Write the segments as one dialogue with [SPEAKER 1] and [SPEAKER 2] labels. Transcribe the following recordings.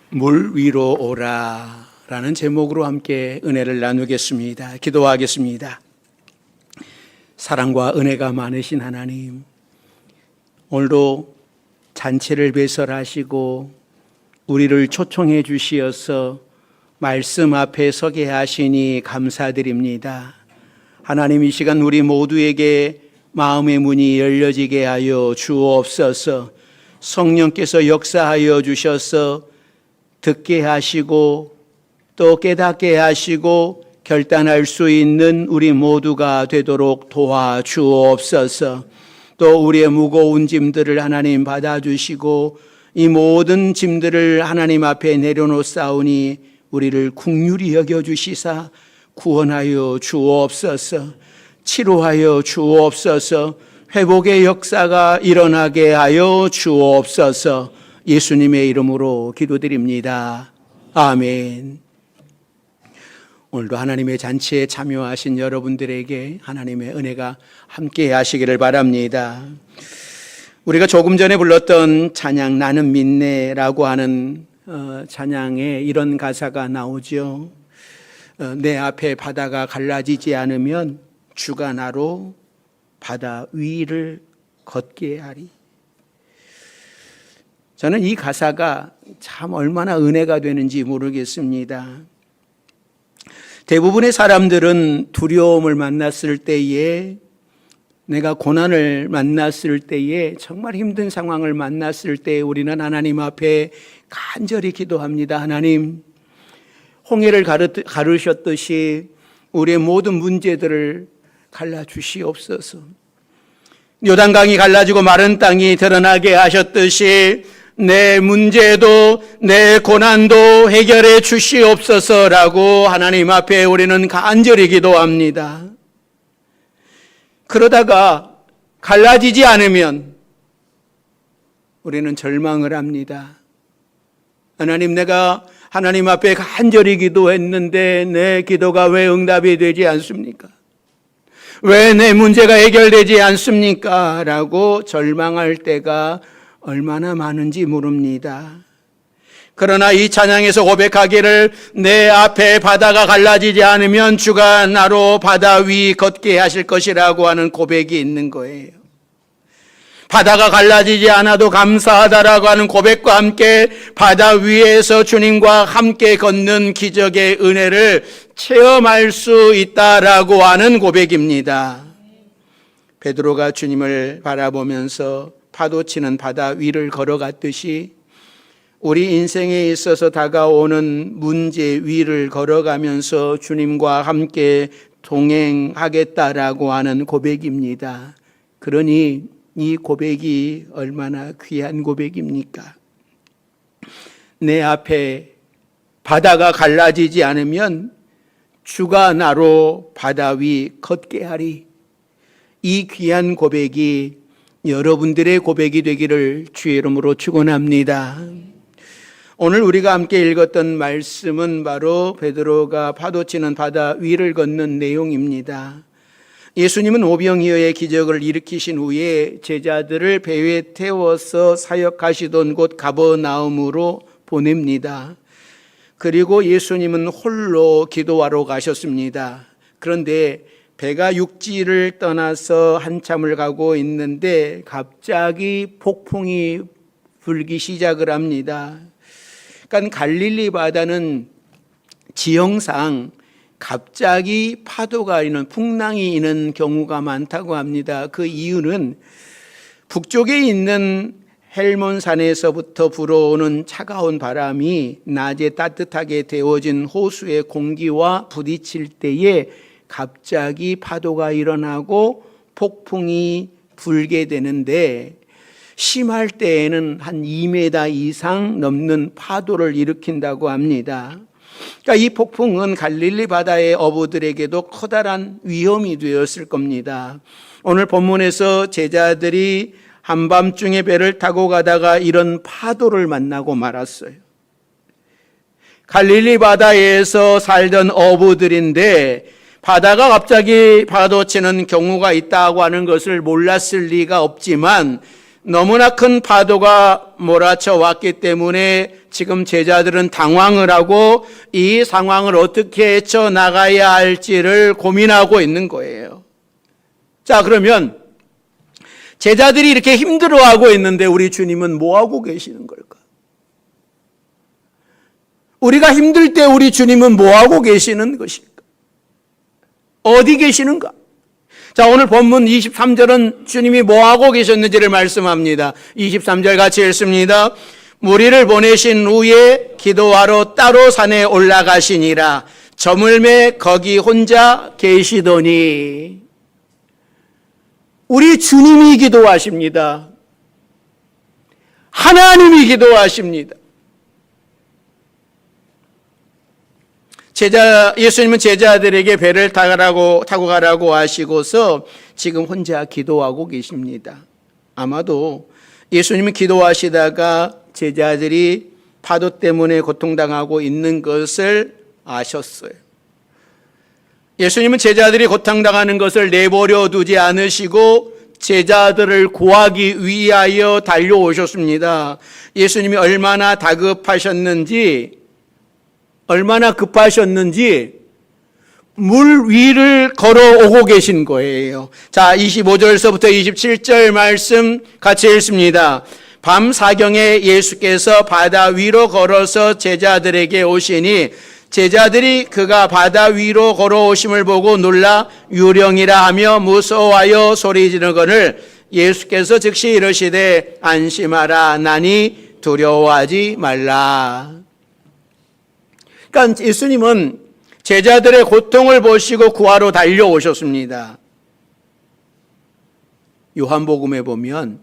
[SPEAKER 1] 물 위로 오라 라는 제목으로 함께 은혜를 나누겠습니다. 기도하겠습니다. 사랑과 은혜가 많으신 하나님, 오늘도 잔치를 배설하시고 우리를 초청해 주시어서 말씀 앞에 서게 하시니 감사드립니다. 하나님, 이 시간 우리 모두에게 마음의 문이 열려지게 하여 주옵소서. 성령께서 역사하여 주셔서 듣게 하시고 또 깨닫게 하시고 결단할 수 있는 우리 모두가 되도록 도와주옵소서. 또 우리의 무거운 짐들을 하나님 받아주시고 이 모든 짐들을 하나님 앞에 내려놓사오니 우리를 긍휼히 여겨주시사 구원하여 주옵소서. 치료하여 주옵소서. 회복의 역사가 일어나게 하여 주옵소서. 예수님의 이름으로 기도드립니다. 아멘. 오늘도 하나님의 잔치에 참여하신 여러분들에게 하나님의 은혜가 함께 하시기를 바랍니다. 우리가 조금 전에 불렀던 찬양 나는 믿네라고 하는 찬양에 이런 가사가 나오죠. 내 앞에 바다가 갈라지지 않으면 주가 나로 바다 위를 걷게 하리. 저는 이 가사가 참 얼마나 은혜가 되는지 모르겠습니다. 대부분의 사람들은 두려움을 만났을 때에, 내가 고난을 만났을 때에, 정말 힘든 상황을 만났을 때에 우리는 하나님 앞에 간절히 기도합니다. 하나님, 홍해를 가르셨듯이 우리의 모든 문제들을 갈라주시옵소서. 요단강이 갈라지고 마른 땅이 드러나게 하셨듯이 내 문제도 내 고난도 해결해 주시옵소서라고 하나님 앞에 우리는 간절히 기도합니다. 그러다가 갈라지지 않으면 우리는 절망을 합니다. 하나님, 내가 하나님 앞에 간절히 기도했는데 내 기도가 왜 응답이 되지 않습니까? 왜 내 문제가 해결되지 않습니까? 라고 절망할 때가 얼마나 많은지 모릅니다. 그러나 이 찬양에서 고백하기를 내 앞에 바다가 갈라지지 않으면 주가 나로 바다 위 걷게 하실 것이라고 하는 고백이 있는 거예요. 바다가 갈라지지 않아도 감사하다라고 하는 고백과 함께 바다 위에서 주님과 함께 걷는 기적의 은혜를 체험할 수 있다라고 하는 고백입니다. 베드로가 주님을 바라보면서 파도치는 바다 위를 걸어갔듯이 우리 인생에 있어서 다가오는 문제 위를 걸어가면서 주님과 함께 동행하겠다라고 하는 고백입니다. 그러니 이 고백이 얼마나 귀한 고백입니까? 내 앞에 바다가 갈라지지 않으면 주가 나로 바다 위 걷게 하리. 이 귀한 고백이 여러분들의 고백이 되기를 주의 이름으로 축원합니다. 오늘 우리가 함께 읽었던 말씀은 바로 베드로가 파도치는 바다 위를 걷는 내용입니다. 예수님은 오병이어의 기적을 일으키신 후에 제자들을 배에 태워서 사역하시던 곳 가버나움으로 보냅니다. 그리고 예수님은 홀로 기도하러 가셨습니다. 그런데 배가 육지를 떠나서 한참을 가고 있는데 갑자기 폭풍이 불기 시작을 합니다. 그러니까 갈릴리 바다는 지형상 갑자기 파도가 있는, 풍랑이 있는 경우가 많다고 합니다. 그 이유는 북쪽에 있는 헬몬산에서부터 불어오는 차가운 바람이 낮에 따뜻하게 데워진 호수의 공기와 부딪힐 때에 갑자기 파도가 일어나고 폭풍이 불게 되는데, 심할 때에는 한 2m 이상 넘는 파도를 일으킨다고 합니다. 그러니까 이 폭풍은 갈릴리 바다의 어부들에게도 커다란 위험이 되었을 겁니다. 오늘 본문에서 제자들이 한밤중에 배를 타고 가다가 이런 파도를 만나고 말았어요. 갈릴리 바다에서 살던 어부들인데 바다가 갑자기 파도치는 경우가 있다고 하는 것을 몰랐을 리가 없지만 너무나 큰 파도가 몰아쳐 왔기 때문에 지금 제자들은 당황을 하고 이 상황을 어떻게 헤쳐나가야 할지를 고민하고 있는 거예요. 자, 그러면 제자들이 이렇게 힘들어하고 있는데 우리 주님은 뭐하고 계시는 걸까? 우리가 힘들 때 우리 주님은 뭐하고 계시는 것일까? 어디 계시는가? 자, 오늘 본문 23절은 주님이 뭐하고 계셨는지를 말씀합니다. 23절 같이 읽습니다. 무리를 보내신 후에 기도하러 따로 산에 올라가시니라. 저물매 거기 혼자 계시더니. 우리 주님이 기도하십니다. 하나님이 기도하십니다. 예수님은 제자들에게 배를 타고 가라고 하시고서 지금 혼자 기도하고 계십니다. 아마도 예수님은 기도하시다가 제자들이 파도 때문에 고통당하고 있는 것을 아셨어요. 예수님은 제자들이 고통당하는 것을 내버려 두지 않으시고 제자들을 구하기 위하여 달려오셨습니다. 예수님이 얼마나 다급하셨는지, 얼마나 급하셨는지 물 위를 걸어오고 계신 거예요. 자, 25절서부터 27절 말씀 같이 읽습니다. 밤 사경에 예수께서 바다 위로 걸어서 제자들에게 오시니 제자들이 그가 바다 위로 걸어오심을 보고 놀라 유령이라 하며 무서워하여 소리 지르거늘 예수께서 즉시 이르시되 안심하라 나니 두려워하지 말라. 그러니까 예수님은 제자들의 고통을 보시고 구하러 달려오셨습니다. 요한복음에 보면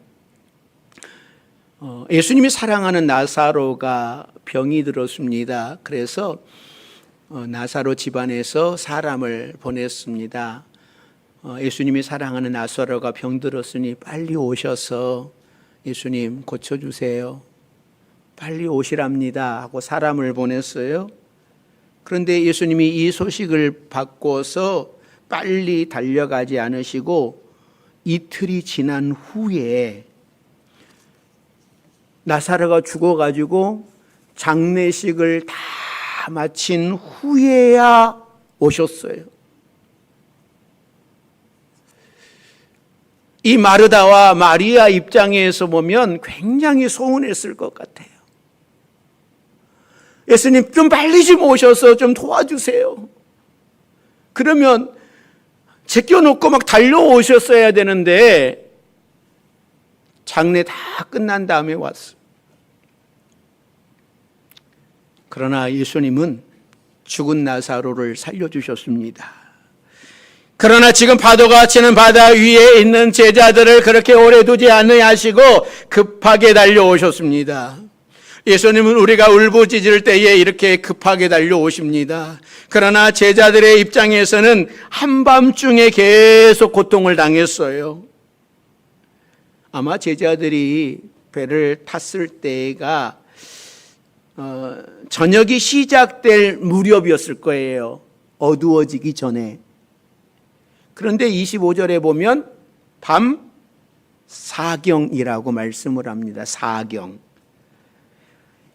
[SPEAKER 1] 예수님이 사랑하는 나사로가 병이 들었습니다. 그래서 나사로 집안에서 사람을 보냈습니다. 예수님이 사랑하는 나사로가 병들었으니 빨리 오셔서 예수님 고쳐주세요. 빨리 오시랍니다 하고 사람을 보냈어요. 그런데 예수님이 이 소식을 받고서 빨리 달려가지 않으시고 이틀이 지난 후에 나사로가 죽어가지고 장례식을 다 마친 후에야 오셨어요. 이 마르다와 마리아 입장에서 보면 굉장히 서운했을 것 같아요. 예수님 좀 빨리 좀 오셔서 좀 도와주세요. 그러면 제껴놓고 막 달려오셨어야 되는데 장례 다 끝난 다음에 왔어요. 그러나 예수님은 죽은 나사로를 살려주셨습니다. 그러나 지금 파도가 치는 바다 위에 있는 제자들을 그렇게 오래 두지 않으시고 급하게 달려오셨습니다. 예수님은 우리가 울부짖을 때에 이렇게 급하게 달려오십니다. 그러나 제자들의 입장에서는 한밤중에 계속 고통을 당했어요. 아마 제자들이 배를 탔을 때가 저녁이 시작될 무렵이었을 거예요. 어두워지기 전에. 그런데 25절에 보면 밤 사경이라고 말씀을 합니다. 사경.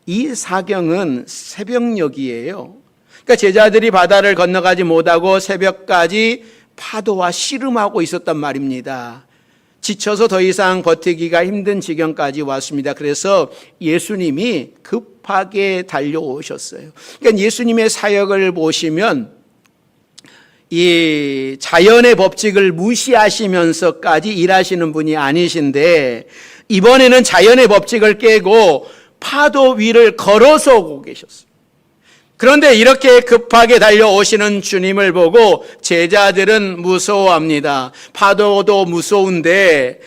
[SPEAKER 1] 이 사경은 새벽녘이에요. 그러니까 제자들이 바다를 건너가지 못하고 새벽까지 파도와 씨름하고 있었단 말입니다. 지쳐서 더 이상 버티기가 힘든 지경까지 왔습니다. 그래서 예수님이 급하게 달려오셨어요. 그러니까 예수님의 사역을 보시면 이 자연의 법칙을 무시하시면서까지 일하시는 분이 아니신데 이번에는 자연의 법칙을 깨고 파도 위를 걸어서 오고 계셨어요. 그런데 이렇게 급하게 달려오시는 주님을 보고 제자들은 무서워합니다. 파도도 무서운데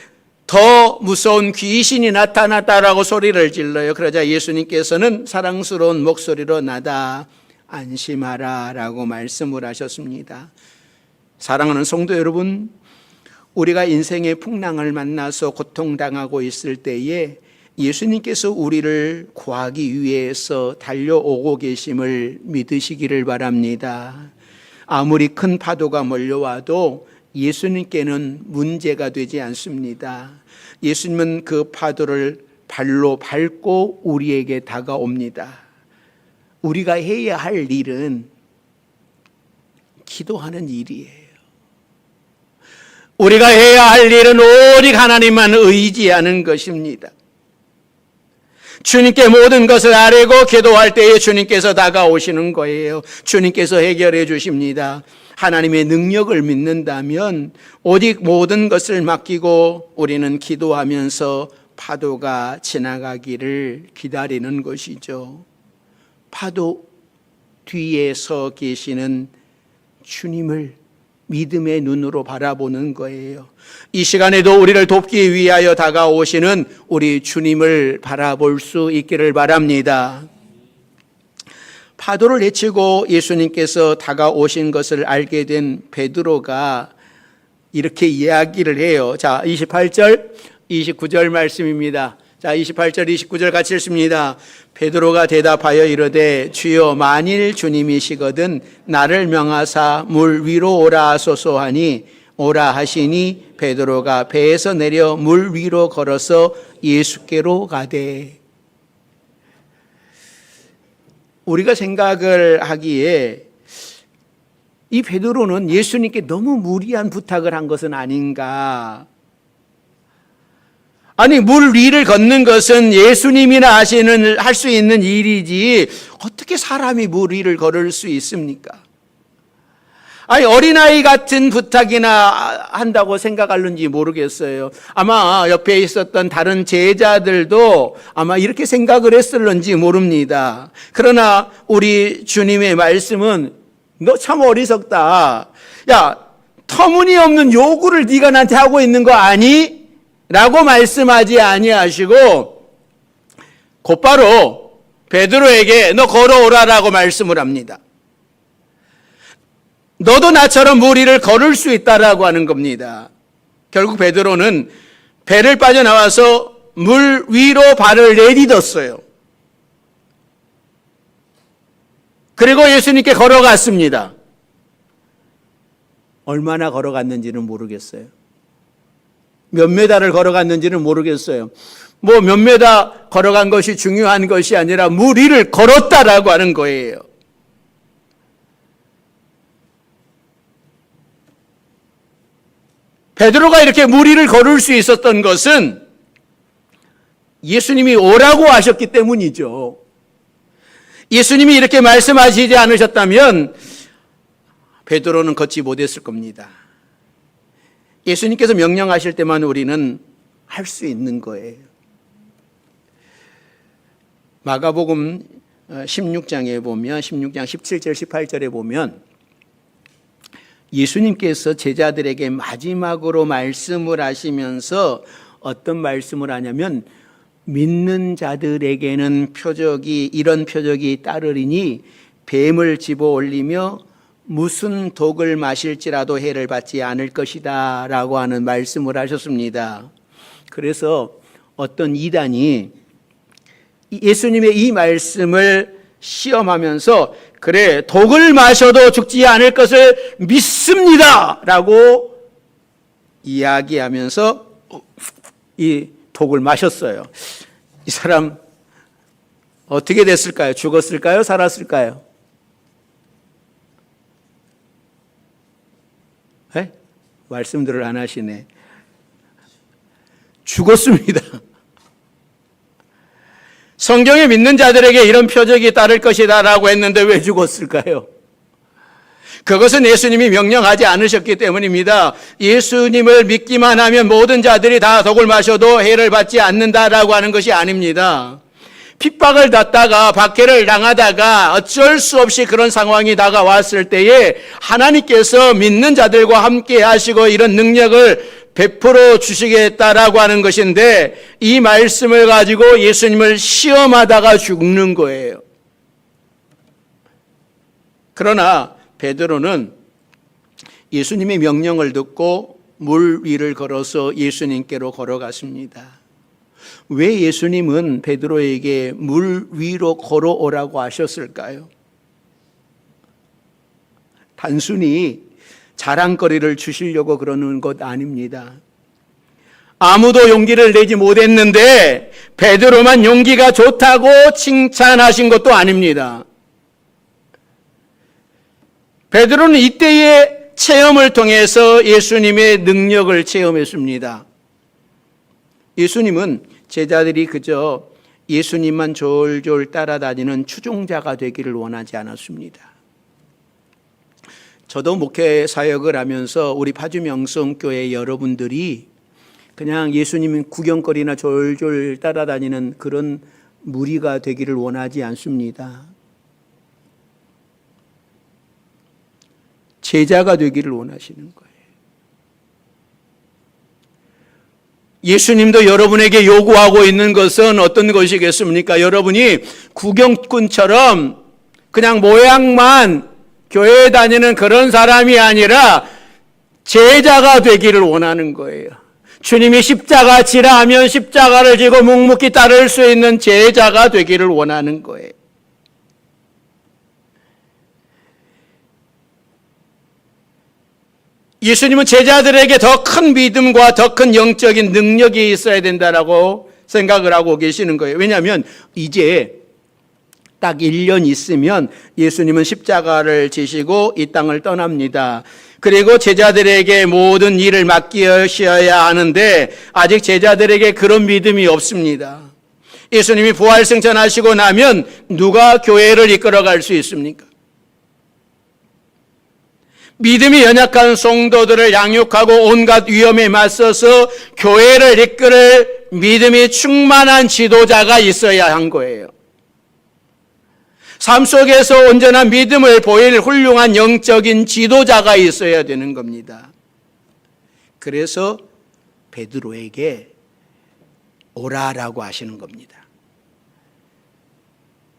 [SPEAKER 1] 더 무서운 귀신이 나타났다라고 소리를 질러요. 그러자 예수님께서는 사랑스러운 목소리로 나다 안심하라 라고 말씀을 하셨습니다. 사랑하는 성도 여러분, 우리가 인생의 풍랑을 만나서 고통당하고 있을 때에 예수님께서 우리를 구하기 위해서 달려오고 계심을 믿으시기를 바랍니다. 아무리 큰 파도가 몰려와도 예수님께는 문제가 되지 않습니다. 예수님은 그 파도를 발로 밟고 우리에게 다가옵니다. 우리가 해야 할 일은 기도하는 일이에요. 우리가 해야 할 일은 오직 하나님만 의지하는 것입니다. 주님께 모든 것을 아뢰고 기도할 때에 주님께서 다가오시는 거예요. 주님께서 해결해 주십니다. 하나님의 능력을 믿는다면 오직 모든 것을 맡기고 우리는 기도하면서 파도가 지나가기를 기다리는 것이죠. 파도 뒤에 서 계시는 주님을 믿음의 눈으로 바라보는 거예요. 이 시간에도 우리를 돕기 위하여 다가오시는 우리 주님을 바라볼 수 있기를 바랍니다. 파도를 내치고 예수님께서 다가오신 것을 알게 된 베드로가 이렇게 이야기를 해요. 자, 28절, 29절 말씀입니다. 자, 28절, 29절 같이 읽습니다. 베드로가 대답하여 이르되 주여 만일 주님이시거든 나를 명하사 물 위로 오라 하소서 하니 오라 하시니 베드로가 배에서 내려 물 위로 걸어서 예수께로 가되. 우리가 생각을 하기에 이 베드로는 예수님께 너무 무리한 부탁을 한 것은 아닌가. 아니, 물 위를 걷는 것은 예수님이나 할 수 있는 일이지 어떻게 사람이 물 위를 걸을 수 있습니까? 아니, 어린아이 같은 부탁이나 한다고 생각하는지 모르겠어요. 아마 옆에 있었던 다른 제자들도 아마 이렇게 생각을 했을런지 모릅니다. 그러나 우리 주님의 말씀은 너 참 어리석다. 야, 터무니없는 요구를 네가 나한테 하고 있는 거 아니? 라고 말씀하지 아니하시고 곧바로 베드로에게 너 걸어오라라고 말씀을 합니다. 너도 나처럼 물 위를 걸을 수 있다라고 하는 겁니다. 결국 베드로는 배를 빠져나와서 물 위로 발을 내딛었어요. 그리고 예수님께 걸어갔습니다. 얼마나 걸어갔는지는 모르겠어요. 몇 메다를 걸어갔는지는 모르겠어요. 뭐 몇 메다 걸어간 것이 중요한 것이 아니라 물 위를 걸었다라고 하는 거예요. 베드로가 이렇게 물 위를 걸을 수 있었던 것은 예수님이 오라고 하셨기 때문이죠. 예수님이 이렇게 말씀하시지 않으셨다면 베드로는 걷지 못했을 겁니다. 예수님께서 명령하실 때만 우리는 할 수 있는 거예요. 마가복음 16장에 보면 16장 17절 18절에 보면 예수님께서 제자들에게 마지막으로 말씀을 하시면서 어떤 말씀을 하냐면 믿는 자들에게는 이런 표적이 따르리니 뱀을 집어 올리며 무슨 독을 마실지라도 해를 받지 않을 것이다 라고 하는 말씀을 하셨습니다. 그래서 어떤 이단이 예수님의 이 말씀을 시험하면서 그래 독을 마셔도 죽지 않을 것을 믿습니다 라고 이야기하면서 이 독을 마셨어요. 이 사람 어떻게 됐을까요? 죽었을까요? 살았을까요? 네? 말씀들을 안 하시네. 죽었습니다. 성경에 믿는 자들에게 이런 표적이 따를 것이다 라고 했는데 왜 죽었을까요? 그것은 예수님이 명령하지 않으셨기 때문입니다. 예수님을 믿기만 하면 모든 자들이 다 독을 마셔도 해를 받지 않는다라고 하는 것이 아닙니다. 핍박을 받다가 박해를 당하다가 어쩔 수 없이 그런 상황이 다가왔을 때에 하나님께서 믿는 자들과 함께 하시고 이런 능력을 베풀어 주시겠다라고 하는 것인데 이 말씀을 가지고 예수님을 시험하다가 죽는 거예요. 그러나 베드로는 예수님의 명령을 듣고 물 위를 걸어서 예수님께로 걸어갔습니다. 왜 예수님은 베드로에게 물 위로 걸어오라고 하셨을까요? 단순히 자랑거리를 주시려고 그러는 것 아닙니다. 아무도 용기를 내지 못했는데 베드로만 용기가 좋다고 칭찬하신 것도 아닙니다. 베드로는 이때의 체험을 통해서 예수님의 능력을 체험했습니다. 예수님은 제자들이 그저 예수님만 졸졸 따라다니는 추종자가 되기를 원하지 않았습니다. 저도 목회 사역을 하면서 우리 파주 명성교회 여러분들이 그냥 예수님 구경거리나 졸졸 따라다니는 그런 무리가 되기를 원하지 않습니다. 제자가 되기를 원하시는 거예요. 예수님도 여러분에게 요구하고 있는 것은 어떤 것이겠습니까? 여러분이 구경꾼처럼 그냥 모양만 교회에 다니는 그런 사람이 아니라 제자가 되기를 원하는 거예요. 주님이 십자가 지라 하면 십자가를 지고 묵묵히 따를 수 있는 제자가 되기를 원하는 거예요. 예수님은 제자들에게 더 큰 믿음과 더 큰 영적인 능력이 있어야 된다라고 생각을 하고 계시는 거예요. 왜냐하면 이제 딱 1년 있으면 예수님은 십자가를 지시고 이 땅을 떠납니다. 그리고 제자들에게 모든 일을 맡기셔야 하는데 아직 제자들에게 그런 믿음이 없습니다. 예수님이 부활승천하시고 나면 누가 교회를 이끌어갈 수 있습니까? 믿음이 연약한 성도들을 양육하고 온갖 위험에 맞서서 교회를 이끌을 믿음이 충만한 지도자가 있어야 한 거예요. 삶 속에서 온전한 믿음을 보일 훌륭한 영적인 지도자가 있어야 되는 겁니다. 그래서 베드로에게 오라라고 하시는 겁니다.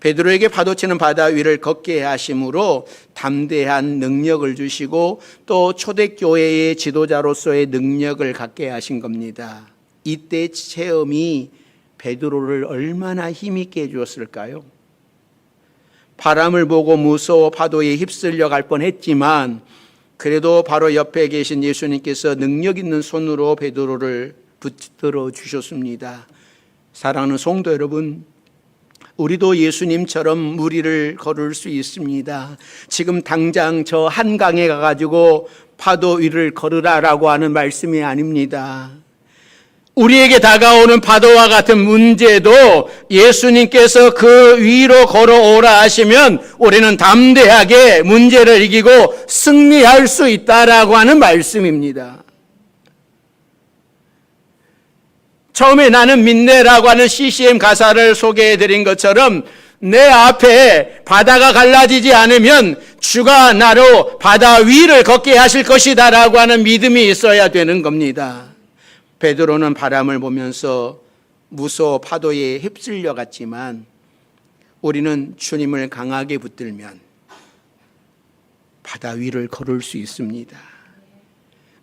[SPEAKER 1] 베드로에게 파도치는 바다 위를 걷게 하심으로 담대한 능력을 주시고 또 초대교회의 지도자로서의 능력을 갖게 하신 겁니다. 이때 체험이 베드로를 얼마나 힘있게 해주었을까요? 바람을 보고 무서워 파도에 휩쓸려 갈 뻔했지만 그래도 바로 옆에 계신 예수님께서 능력 있는 손으로 베드로를 붙들어 주셨습니다. 사랑하는 성도 여러분, 우리도 예수님처럼 무리를 걸을 수 있습니다. 지금 당장 저 한강에 가가지고 파도 위를 걸으라라고 하는 말씀이 아닙니다. 우리에게 다가오는 파도와 같은 문제도 예수님께서 그 위로 걸어오라 하시면 우리는 담대하게 문제를 이기고 승리할 수 있다라고 하는 말씀입니다. 처음에 나는 믿네라고 하는 CCM 가사를 소개해 드린 것처럼 내 앞에 바다가 갈라지지 않으면 주가 나로 바다 위를 걷게 하실 것이다라고 하는 믿음이 있어야 되는 겁니다. 베드로는 바람을 보면서 무서워 파도에 휩쓸려 갔지만 우리는 주님을 강하게 붙들면 바다 위를 걸을 수 있습니다.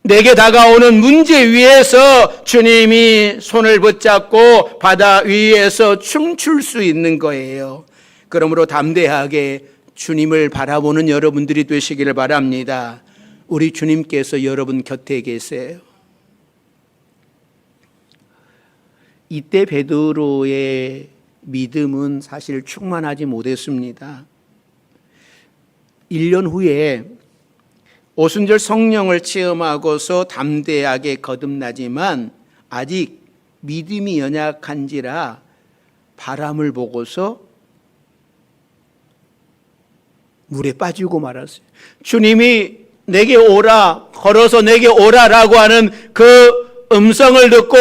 [SPEAKER 1] 내게 다가오는 문제 위에서 주님이 손을 붙잡고 바다 위에서 춤출 수 있는 거예요. 그러므로 담대하게 주님을 바라보는 여러분들이 되시기를 바랍니다. 우리 주님께서 여러분 곁에 계세요. 이때 베드로의 믿음은 사실 충만하지 못했습니다. 1년 후에 오순절 성령을 체험하고서 담대하게 거듭나지만 아직 믿음이 연약한지라 바람을 보고서 물에 빠지고 말았어요. 주님이 내게 오라, 걸어서 내게 오라라고 하는 그 음성을 듣고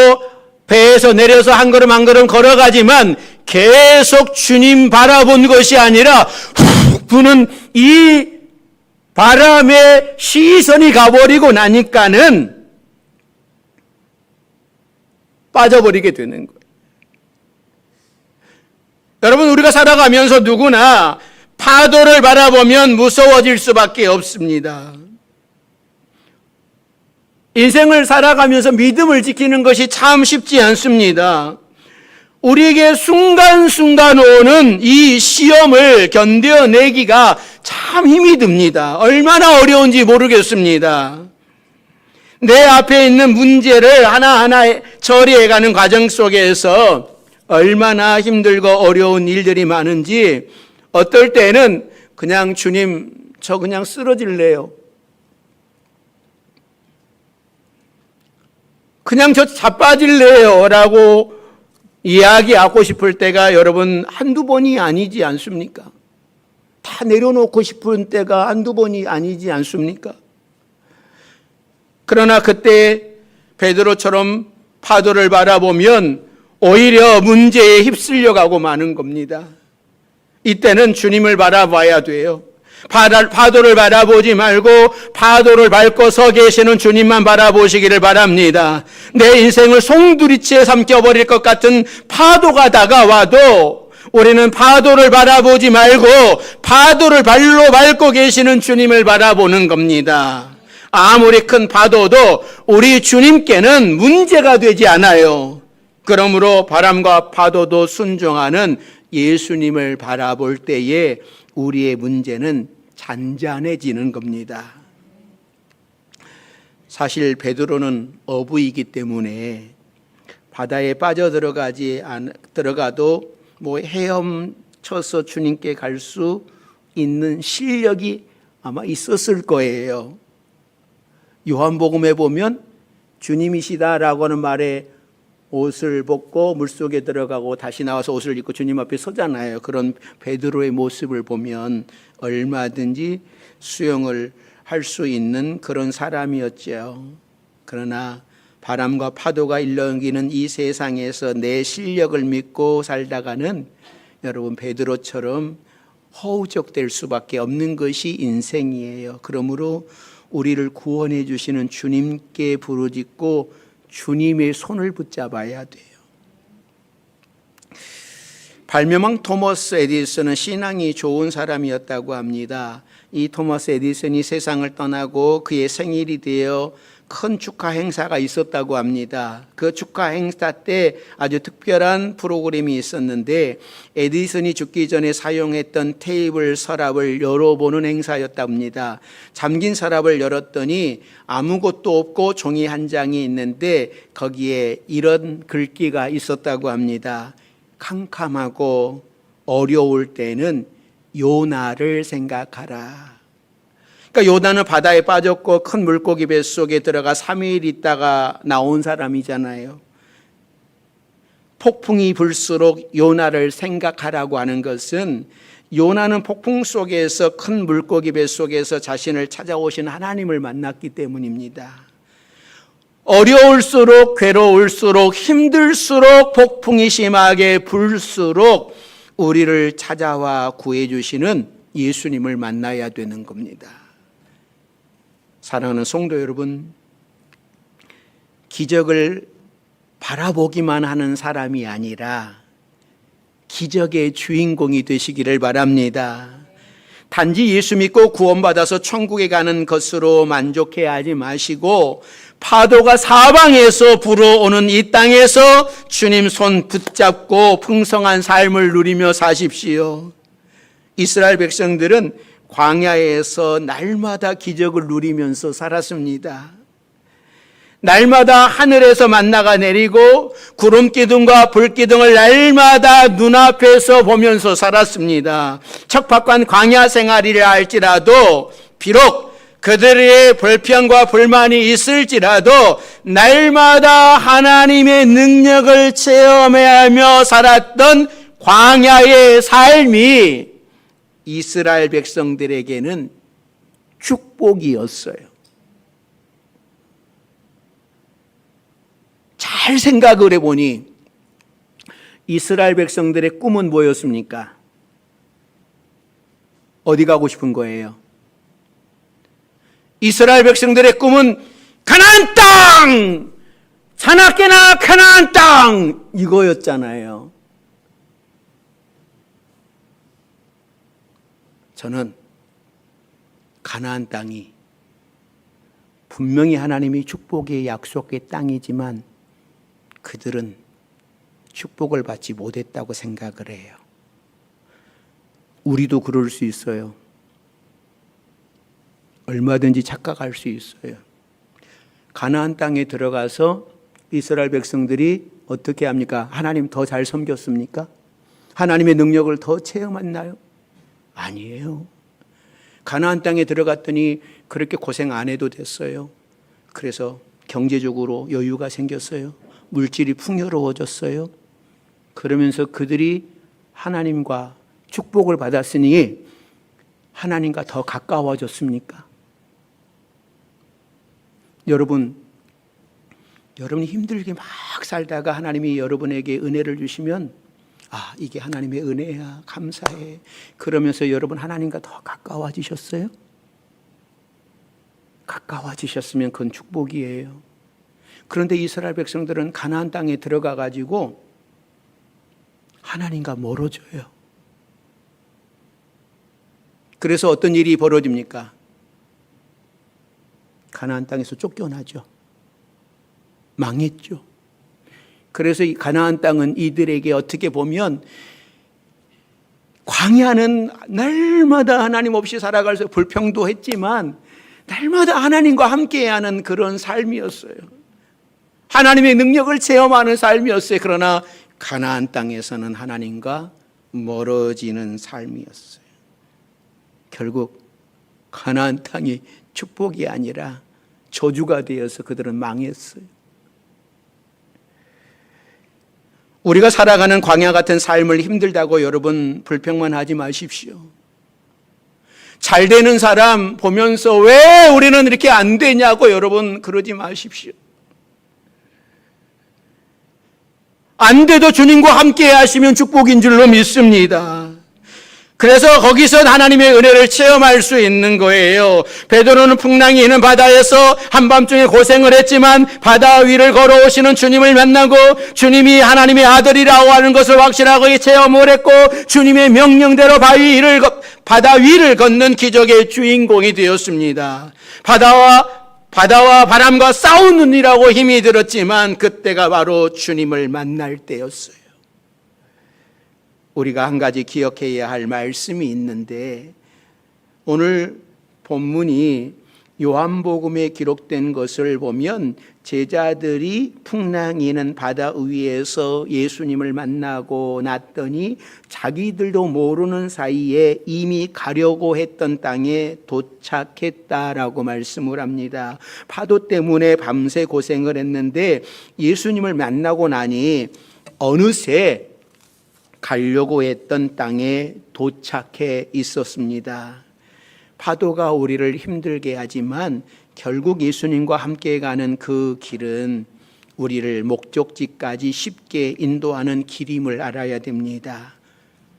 [SPEAKER 1] 배에서 내려서 한 걸음 한 걸음 걸어가지만 계속 주님 바라본 것이 아니라 훅 부는 이 바람에 시선이 가버리고 나니까는 빠져버리게 되는 거예요. 여러분, 우리가 살아가면서 누구나 파도를 바라보면 무서워질 수밖에 없습니다. 인생을 살아가면서 믿음을 지키는 것이 참 쉽지 않습니다. 우리에게 순간순간 오는 이 시험을 견뎌내기가 참 힘이 듭니다. 얼마나 어려운지 모르겠습니다. 내 앞에 있는 문제를 하나하나 처리해가는 과정 속에서 얼마나 힘들고 어려운 일들이 많은지 어떨 때는 그냥 주님 저 그냥 쓰러질래요. 그냥 저 자빠질래요 라고 이야기하고 싶을 때가 여러분 한두 번이 아니지 않습니까? 다 내려놓고 싶은 때가 한두 번이 아니지 않습니까? 그러나 그때 베드로처럼 파도를 바라보면 오히려 문제에 휩쓸려 가고 마는 겁니다. 이때는 주님을 바라봐야 돼요. 파도를 바라보지 말고 파도를 밟고 서 계시는 주님만 바라보시기를 바랍니다. 내 인생을 송두리째 삼켜버릴 것 같은 파도가 다가와도 우리는 파도를 바라보지 말고 파도를 발로 밟고 계시는 주님을 바라보는 겁니다. 아무리 큰 파도도 우리 주님께는 문제가 되지 않아요. 그러므로 바람과 파도도 순종하는 예수님을 바라볼 때에 우리의 문제는 잔잔해지는 겁니다. 사실 베드로는 어부이기 때문에 바다에 들어가도 헤엄쳐서 주님께 갈 수 있는 실력이 아마 있었을 거예요. 요한복음에 보면 주님이시다라고 하는 말에 옷을 벗고 물속에 들어가고 다시 나와서 옷을 입고 주님 앞에 서잖아요. 그런 베드로의 모습을 보면 얼마든지 수영을 할 수 있는 그런 사람이었죠. 그러나 바람과 파도가 일렁이는 이 세상에서 내 실력을 믿고 살다가는 여러분 베드로처럼 허우적될 수밖에 없는 것이 인생이에요. 그러므로 우리를 구원해 주시는 주님께 부르짖고 주님의 손을 붙잡아야 돼요. 발명왕 토머스 에디슨은 신앙이 좋은 사람이었다고 합니다. 이 토머스 에디슨이 세상을 떠나고 그의 생일이 되어 큰 축하 행사가 있었다고 합니다. 그 축하 행사 때 아주 특별한 프로그램이 있었는데 에디슨이 죽기 전에 사용했던 테이블 서랍을 열어보는 행사였다고 합니다. 잠긴 서랍을 열었더니 아무것도 없고 종이 한 장이 있는데 거기에 이런 글귀가 있었다고 합니다. 캄캄하고 어려울 때는 요나를 생각하라. 그러니까 요나는 바다에 빠졌고 큰 물고기 뱃속에 들어가 3일 있다가 나온 사람이잖아요. 폭풍이 불수록 요나를 생각하라고 하는 것은 요나는 폭풍 속에서 큰 물고기 뱃속에서 자신을 찾아오신 하나님을 만났기 때문입니다. 어려울수록 괴로울수록 힘들수록 폭풍이 심하게 불수록 우리를 찾아와 구해주시는 예수님을 만나야 되는 겁니다. 사랑하는 성도 여러분, 기적을 바라보기만 하는 사람이 아니라 기적의 주인공이 되시기를 바랍니다. 단지 예수 믿고 구원받아서 천국에 가는 것으로 만족해야 하지 마시고 파도가 사방에서 불어오는 이 땅에서 주님 손 붙잡고 풍성한 삶을 누리며 사십시오. 이스라엘 백성들은 광야에서 날마다 기적을 누리면서 살았습니다. 날마다 하늘에서 만나가 내리고 구름 기둥과 불 기둥을 날마다 눈앞에서 보면서 살았습니다. 척박한 광야 생활이라 할지라도 비록 그들의 불평과 불만이 있을지라도 날마다 하나님의 능력을 체험하며 살았던 광야의 삶이 이스라엘 백성들에게는 축복이었어요. 잘 생각을 해보니 이스라엘 백성들의 꿈은 뭐였습니까? 어디 가고 싶은 거예요? 이스라엘 백성들의 꿈은 가나안 땅! 자나깨나 가나안 땅! 이거였잖아요. 저는 가나안 땅이 분명히 하나님이 축복의 약속의 땅이지만 그들은 축복을 받지 못했다고 생각을 해요. 우리도 그럴 수 있어요. 얼마든지 착각할 수 있어요. 가나안 땅에 들어가서 이스라엘 백성들이 어떻게 합니까? 하나님 더 잘 섬겼습니까? 하나님의 능력을 더 체험했나요? 아니에요. 가나안 땅에 들어갔더니 그렇게 고생 안 해도 됐어요. 그래서 경제적으로 여유가 생겼어요. 물질이 풍요로워졌어요. 그러면서 그들이 하나님과 축복을 받았으니 하나님과 더 가까워졌습니까? 여러분이 힘들게 막 살다가 하나님이 여러분에게 은혜를 주시면 아, 이게 하나님의 은혜야, 감사해. 그러면서 여러분 하나님과 더 가까워지셨어요? 가까워지셨으면 그건 축복이에요. 그런데 이스라엘 백성들은 가나안 땅에 들어가 가지고 하나님과 멀어져요. 그래서 어떤 일이 벌어집니까? 가나안 땅에서 쫓겨나죠. 망했죠. 그래서 이 가나안 땅은 이들에게 어떻게 보면 광야는 날마다 하나님 없이 살아갈 수 불평도 했지만 날마다 하나님과 함께하는 그런 삶이었어요. 하나님의 능력을 체험하는 삶이었어요. 그러나 가나안 땅에서는 하나님과 멀어지는 삶이었어요. 결국 가나안 땅이 축복이 아니라 저주가 되어서 그들은 망했어요. 우리가 살아가는 광야 같은 삶을 힘들다고 여러분 불평만 하지 마십시오. 잘 되는 사람 보면서 왜 우리는 이렇게 안 되냐고 여러분 그러지 마십시오. 안 돼도 주님과 함께 하시면 축복인 줄로 믿습니다. 그래서 거기서 하나님의 은혜를 체험할 수 있는 거예요. 베드로는 풍랑이 있는 바다에서 한밤중에 고생을 했지만 바다 위를 걸어오시는 주님을 만나고 주님이 하나님의 아들이라고 하는 것을 확신하고 체험을 했고 주님의 명령대로 바다 위를 걷는 기적의 주인공이 되었습니다. 바다와 바람과 싸우느니라고 힘이 들었지만 그때가 바로 주님을 만날 때였어요. 우리가 한 가지 기억해야 할 말씀이 있는데 오늘 본문이 요한복음에 기록된 것을 보면 제자들이 풍랑이 있는 바다 위에서 예수님을 만나고 났더니 자기들도 모르는 사이에 이미 가려고 했던 땅에 도착했다라고 말씀을 합니다. 파도 때문에 밤새 고생을 했는데 예수님을 만나고 나니 어느새 가려고 했던 땅에 도착해 있었습니다. 파도가 우리를 힘들게 하지만 결국 예수님과 함께 가는 그 길은 우리를 목적지까지 쉽게 인도하는 길임을 알아야 됩니다.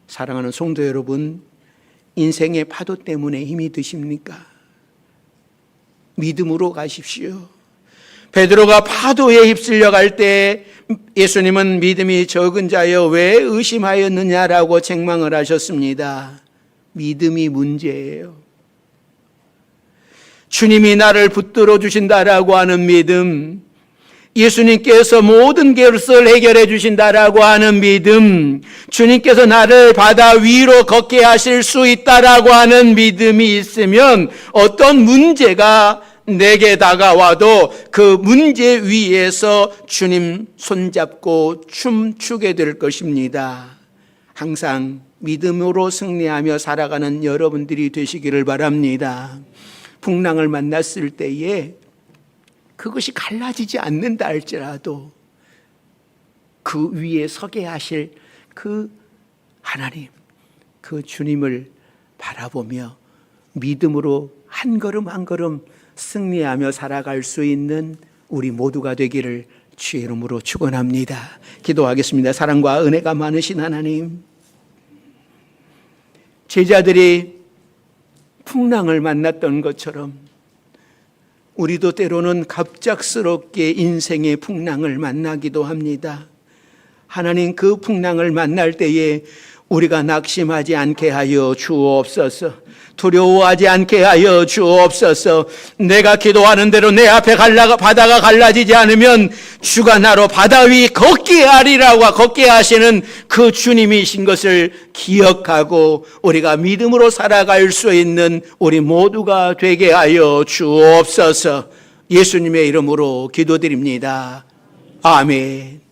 [SPEAKER 1] 사랑하는 성도 여러분, 인생의 파도 때문에 힘이 드십니까? 믿음으로 가십시오. 베드로가 파도에 휩쓸려 갈 때 예수님은 믿음이 적은 자여 왜 의심하였느냐라고 책망을 하셨습니다. 믿음이 문제예요. 주님이 나를 붙들어 주신다라고 하는 믿음, 예수님께서 모든 것을 해결해 주신다라고 하는 믿음, 주님께서 나를 바다 위로 걷게 하실 수 있다라고 하는 믿음이 있으면 어떤 문제가 내게 다가와도 그 문제 위에서 주님 손잡고 춤추게 될 것입니다. 항상 믿음으로 승리하며 살아가는 여러분들이 되시기를 바랍니다. 풍랑을 만났을 때에 그것이 갈라지지 않는다 할지라도 그 위에 서게 하실 그 하나님, 그 주님을 바라보며 믿음으로 한 걸음 한 걸음 승리하며 살아갈 수 있는 우리 모두가 되기를 주의 이름으로 축원합니다. 기도하겠습니다. 사랑과 은혜가 많으신 하나님, 제자들이 풍랑을 만났던 것처럼 우리도 때로는 갑작스럽게 인생의 풍랑을 만나기도 합니다. 하나님, 그 풍랑을 만날 때에 우리가 낙심하지 않게 하여 주옵소서. 두려워하지 않게 하여 주옵소서. 내가 기도하는 대로 내 앞에 바다가 갈라지지 않으면 주가 나로 바다 위 걷게 하리라고 걷게 하시는 그 주님이신 것을 기억하고 우리가 믿음으로 살아갈 수 있는 우리 모두가 되게 하여 주옵소서. 예수님의 이름으로 기도드립니다. 아멘.